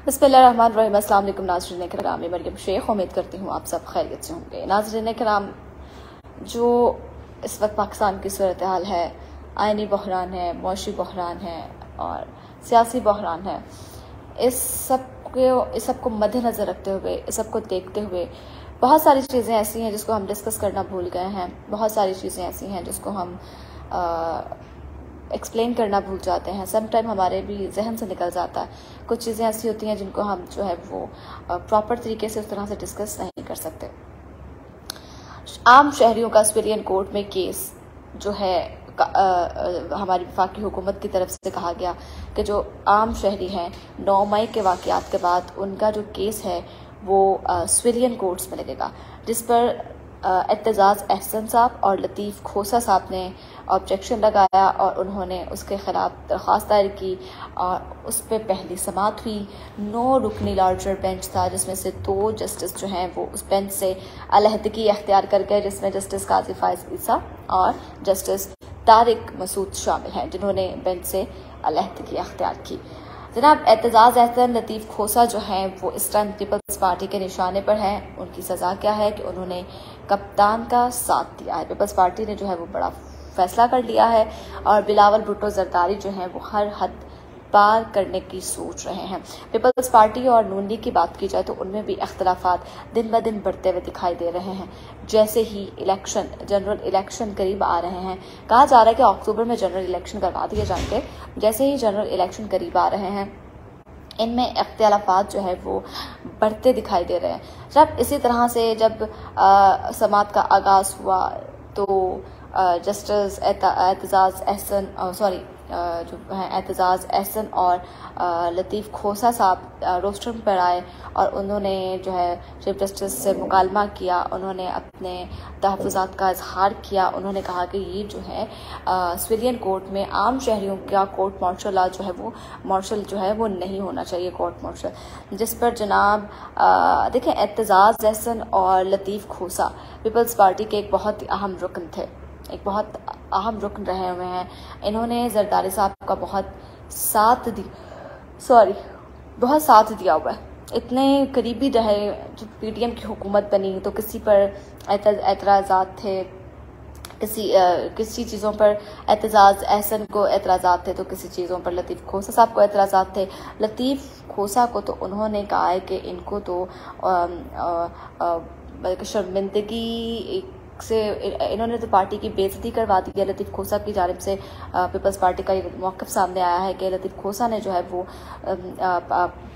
बिस्मिल्लाहिर्रहमानिर्रहीम। अस्सलाम वालेकुम नाज़रीन किराम, मैं मरियम शेख उम्मीद करती हूँ आप सब खैरियत से होंगे। नाज़रीन किराम, जो इस वक्त पाकिस्तान की सूरत हाल है, आइनी बहरान है, मौशी बहरान है और सियासी बहरान है, इस सब को मद्देनज़र रखते हुए, इस सब को देखते हुए बहुत सारी चीज़ें ऐसी हैं जिसको हम डिस्कस करना भूल गए हैं। बहुत सारी चीज़ें ऐसी हैं जिसको हम एक्सप्लेन करना भूल जाते हैं। सम टाइम हमारे भी जहन से निकल जाता है। कुछ चीज़ें ऐसी होती हैं जिनको हम जो है वो प्रॉपर तरीके से उस तरह से डिस्कस नहीं कर सकते। आम शहरियों का सिविलियन कोर्ट में केस जो है हमारी वफाकी हुकूमत की तरफ से कहा गया कि जो आम शहरी हैं 9 मई के वाक़यात के बाद उनका जो केस है वो सिविलियन कोर्ट्स में लगेगा, जिस पर एतजाज़ अहसन साहब और लतीफ़ खोसा साहब ने ऑब्जेक्शन लगाया और उन्होंने उसके ख़िलाफ़ दरख्वास्त दायर की और उस पर पहली समाअत हुई। 9 रुकनी लार्जर बेंच था, जिसमें से 2 जस्टिस जो हैं वो उस बेंच से अलहदगी अख्तियार कर गए, जिसमें जस्टिस काजी फाइज ईसा और जस्टिस तारिक मसूद शामिल हैं, जिन्होंने बेंच से अलहदगी अख्तियार की। जनाब एतजाज़ अहसन लतीफ़ खोसा जो हैं वो इस टाइम पीपल्स पार्टी के निशाने पर हैं। उनकी सज़ा क्या है कि उन्होंने कप्तान का साथ दिया है। पीपल्स पार्टी ने जो है वो बड़ा फैसला कर लिया है और बिलावल भुट्टो जरदारी जो हैं वो हर हद पार करने की सोच रहे हैं। पीपल्स पार्टी और नून लीग की बात की जाए तो उनमें भी इख्तलाफात दिन ब दिन बढ़ते हुए दिखाई दे रहे हैं। जैसे ही जनरल इलेक्शन करीब आ रहे हैं, कहा जा रहा है कि अक्टूबर में जनरल इलेक्शन करवा दिए जाएंगे। जैसे ही जनरल इलेक्शन करीब आ रहे हैं, इनमें इख्तलाफात जो है वो बढ़ते दिखाई दे रहे हैं। जब इसी तरह से जब समाअत का आगाज़ हुआ तो जस्टिस एतजाज़ अहसन और लतीफ़ खोसा साहब रोस्टरम पर आए और उन्होंने जो है चीफ जस्टिस से मुकालमा किया। उन्होंने अपने तहफ़्फ़ुज़ात का इजहार किया। उन्होंने कहा कि ये जो है सिविलियन कोर्ट में आम शहरियों का कोर्ट मार्शल जो है वो नहीं होना चाहिए, कोर्ट मार्शल, जिस पर जनाब देखें एतजाज़ अहसन और लतीफ़ खोसा पीपल्स पार्टी के एक बहुत ही अहम रुकन थे, एक बहुत अहम रुकन रहे हुए हैं। इन्होंने जरदारी साहब का बहुत साथ दिया हुआ है। इतने करीबी रहे, जब पीटीएम की हुकूमत बनी तो किसी पर एतराज़ात थे, किसी चीज़ों पर एतजाज़ अहसन को एतराज़ात थे तो किसी चीज़ों पर लतीफ़ खोसा साहब को एतराज़ात थे। लतीफ़ खोसा को तो उन्होंने कहा है कि इनको तो बल्कि शर्मिंदगी से इन्होंने तो पार्टी की बेइज्जती करवा दी है। लतीफ़ खोसा की जानिब से पीपल्स पार्टी का ये मौक़िफ़ सामने आया है कि लतीफ़ खोसा ने जो है वो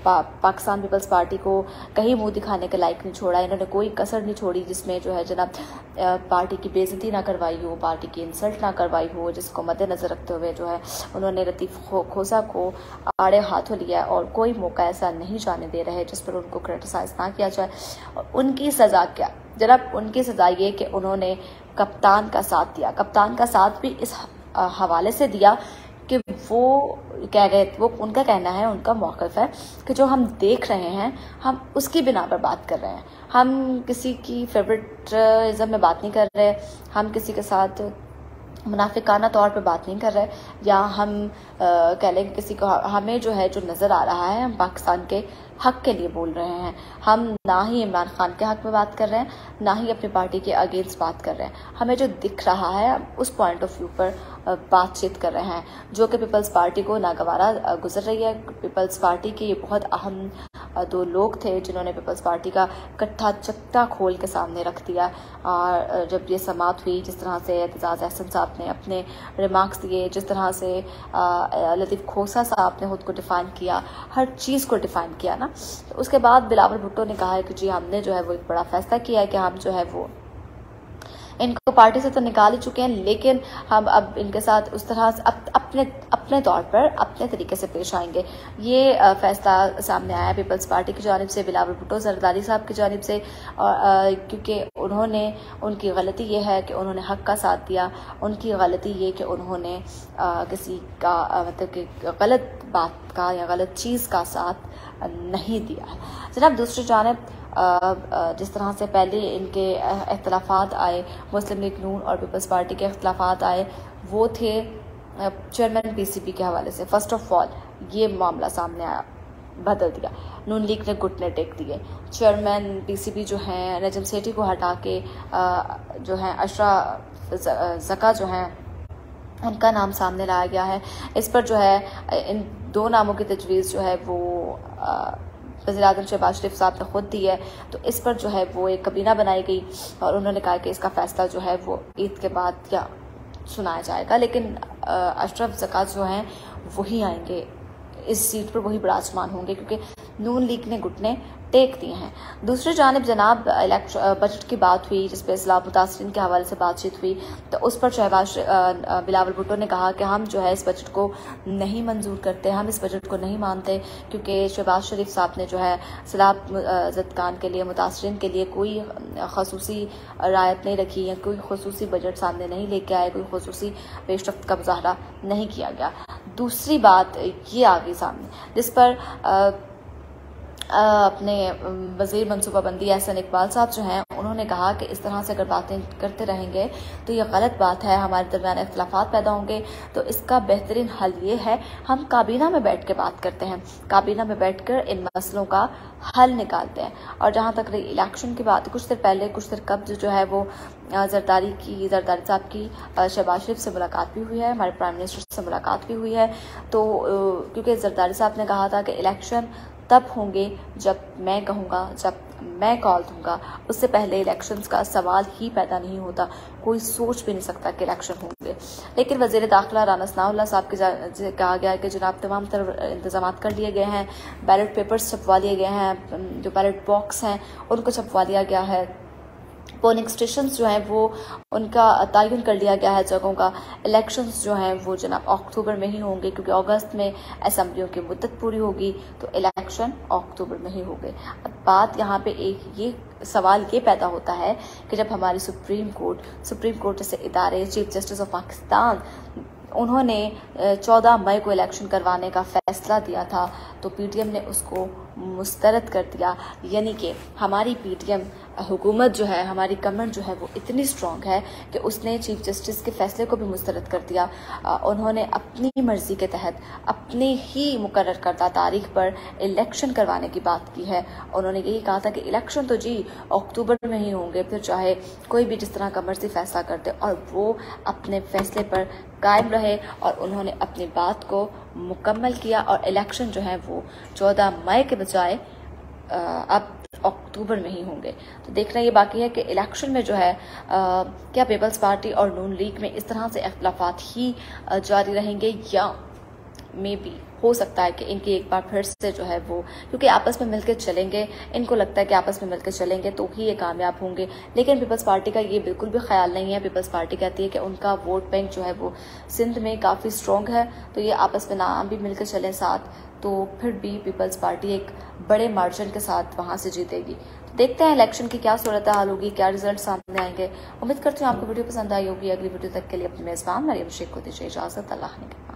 पाकिस्तान पीपल्स पार्टी को कहीं मुंह दिखाने के लायक नहीं छोड़ा। इन्होंने कोई कसर नहीं छोड़ी जिसमें जो है जनाब पार्टी की बेइज्जती ना करवाई हो, पार्टी की इंसल्ट ना करवाई हो, जिसको मद्देनज़र रखते हुए जो है उन्होंने लतीफ़ खोसा को आड़े हाथों लिया और कोई मौका ऐसा नहीं जाने दे रहे जिस पर उनको क्रिटिसाइज़ ना किया जाए। और उनकी सज़ा क्या जनाब? उनकी सज़ा ये कि उन्होंने कप्तान का साथ दिया। कप्तान का साथ भी इस हवाले से दिया कि वो कह गए, वो उनका कहना है, उनका मौक़िफ़ है कि जो हम देख रहे हैं हम उसकी बिना पर बात कर रहे हैं। हम किसी की फेवरेटिज़म में बात नहीं कर रहे, हम किसी के साथ मुनाफिकाना तौर पे बात नहीं कर रहे, या हम कह लें किसी को हमें जो है जो नज़र आ रहा है हम पाकिस्तान के हक़ के लिए बोल रहे हैं। हम ना ही इमरान खान के हक़ में बात कर रहे हैं, ना ही अपनी पार्टी के अगेंस्ट बात कर रहे हैं। हमें जो दिख रहा है उस पॉइंट ऑफ व्यू पर बातचीत कर रहे हैं, जो कि पीपल्स पार्टी को नागवारा गुजर रही है। पीपल्स पार्टी के ये बहुत अहम 2 लोग थे जिन्होंने पीपल्स पार्टी का कट्ठा चक्ता खोल के सामने रख दिया। और जब ये समाअत हुई, जिस तरह से एतजाज़ अहसन साहब ने अपने रिमार्क्स दिए, जिस तरह से लतीफ़ खोसा साहब ने खुद को डिफ़ाइन किया, हर चीज़ को डिफ़ाइन किया ना, तो उसके बाद बिलावल भुट्टो ने कहा है कि जी हमने जो है वो एक बड़ा फैसला किया है कि हम जो है वो इनको पार्टी से तो निकाल ही चुके हैं, लेकिन हम अब इनके साथ उस तरह से अपने तौर पर अपने तरीके से पेश आएंगे। ये फैसला सामने आया पीपल्स पार्टी की जानिब से, बिलावल भुट्टो जरदारी साहब की जानिब से, और क्योंकि उनकी गलती ये है कि उन्होंने हक़ का साथ दिया। उनकी गलती ये कि उन्होंने किसी का मतलब कि गलत बात का या गलत चीज़ का साथ नहीं दिया। जनाब दूसरी जानिब जिस तरह से पहले इनके इख्तलाफात आए, मुस्लिम लीग नून और पीपल्स पार्टी के इख्तलाफात आए, वो थे चेयरमैन पीसीबी के हवाले से। फ़र्स्ट ऑफ ऑल ये मामला सामने आया बदल दिया। नून लीग ने घुटने टेक दिए। चेयरमैन पीसीबी जो हैं नजम सेठी को हटा के जो है अशरफ ज़का जो हैं उनका नाम सामने लाया गया है। इस पर जो है इन 2 नामों की तजवीज़ जो है वो वज़ीर-ए-आज़म शहबाज शरीफ साहब ने खुद दी है। तो इस पर जो है वो एक कबीना बनाई गई और उन्होंने कहा कि इसका फ़ैसला जो है वो ईद के बाद या सुनाया जाएगा। लेकिन अशरफ ज़का जो हैं वही आएंगे इस सीट पर, वही विराजमान होंगे क्योंकि नून लीग ने घुटने टेक दिए हैं। दूसरी जानिब जनाब बजट की बात हुई जिस पर इस्लाम मुतासरीन के हवाले से बातचीत हुई, तो उस पर शहबाज बिलावल भुट्टो ने कहा कि हम जो है इस बजट को नहीं मंजूर करते, हम इस बजट को नहीं मानते क्योंकि शहबाज शरीफ साहब ने जो है सैलाब ज़दगान के लिए, मुतासरीन के लिए कोई खसूसी रायत नहीं रखी है, कोई खसूसी बजट सामने नहीं लेके आए, कोई खसूसी पेशरफ्त का मुजाहरा नहीं किया गया। दूसरी बात ये आ गई सामने जिस पर अपने वज़ीर मनसूबाबंदी एहसन इकबाल साहब जो हैं उन्होंने कहा कि इस तरह से अगर बातें करते रहेंगे तो ये गलत बात है, हमारे दरमियान इख्तिलाफात पैदा होंगे। तो इसका बेहतरीन हल ये है हम काबीना में बैठ के बात करते हैं, काबीना में बैठ कर इन मसलों का हल निकालते हैं। और जहाँ तक रही इलेक्शन की बात, कुछ देर कब्ल जो है वो जरदारी साहब की शहबाज शरीफ से मुलाकात भी हुई है, हमारे प्राइम मिनिस्टर से मुलाकात भी हुई है। तो क्योंकि जरदारी साहब ने कहा था कि इलेक्शन तब होंगे जब मैं कहूँगा, जब मैं कॉल दूंगा, उससे पहले इलेक्शंस का सवाल ही पैदा नहीं होता, कोई सोच भी नहीं सकता कि इलेक्शन होंगे। लेकिन वज़ीर दाखिला राना सनाउल्लाह साहब के कहा गया है कि जनाब तमाम तरह इंतजाम कर लिए गए हैं, बैलेट पेपर्स छपवा लिए गए हैं, जो बैलेट बॉक्स हैं उनको छपवा लिया गया है, पोलिंग स्टेशंस जो हैं वो उनका तयन कर लिया गया है जगहों का। इलेक्शंस जो हैं वो जनाब अक्टूबर में ही होंगे क्योंकि अगस्त में असम्बलियों की मुद्दत पूरी होगी, तो इलेक्शन अक्टूबर में ही होंगे। अब बात यहाँ पे एक ये सवाल ये पैदा होता है कि जब हमारी सुप्रीम कोर्ट जैसे इदारे, चीफ जस्टिस ऑफ पाकिस्तान, उन्होंने 14 मई को इलेक्शन करवाने का फैसला दिया था तो पीटीएम ने उसको मुस्तरद कर दिया। यानी कि हमारी पीटीएम हुकूमत जो है, हमारी गवर्नमेंट जो है वो इतनी स्ट्रॉन्ग है कि उसने चीफ जस्टिस के फैसले को भी मुस्तरद कर दिया। उन्होंने अपनी मर्जी के तहत अपनी ही मुकर्रर करदा तारीख पर इलेक्शन करवाने की बात की है। उन्होंने यही कहा था कि इलेक्शन तो जी अक्टूबर में ही होंगे, फिर चाहे कोई भी जिस तरह का मर्जी फैसला करते, और वो अपने फैसले पर कायम रहे और उन्होंने अपनी बात को मुकम्मल किया और इलेक्शन जो है वो 14 मई के बजाय अब अक्टूबर में ही होंगे। तो देखना ये बाकी है कि इलेक्शन में जो है क्या पीपल्स पार्टी और नून लीग में इस तरह से इख्तिलाफात ही जारी रहेंगे या मे बी हो सकता है कि इनकी एक बार फिर से जो है वो, क्योंकि आपस में मिलकर चलेंगे, इनको लगता है कि आपस में मिलकर चलेंगे तो ही ये कामयाब होंगे। लेकिन पीपल्स पार्टी का ये बिल्कुल भी ख्याल नहीं है। पीपल्स पार्टी कहती है कि उनका वोट बैंक जो है वो सिंध में काफ़ी स्ट्रॉन्ग है, तो ये आपस में ना भी मिलकर चलें साथ, तो फिर भी पीपल्स पार्टी एक बड़े मार्जिन के साथ वहाँ से जीतेगी। तो देखते हैं इलेक्शन की क्या सूरत हाल होगी, क्या रिजल्ट सामने आएंगे। उम्मीद करती हूँ आपको वीडियो पसंद आई होगी। अगली वीडियो तक के लिए अपनी मेज़बान मरियम शेख को दीजिए इजाज़त। अल्लाह ने।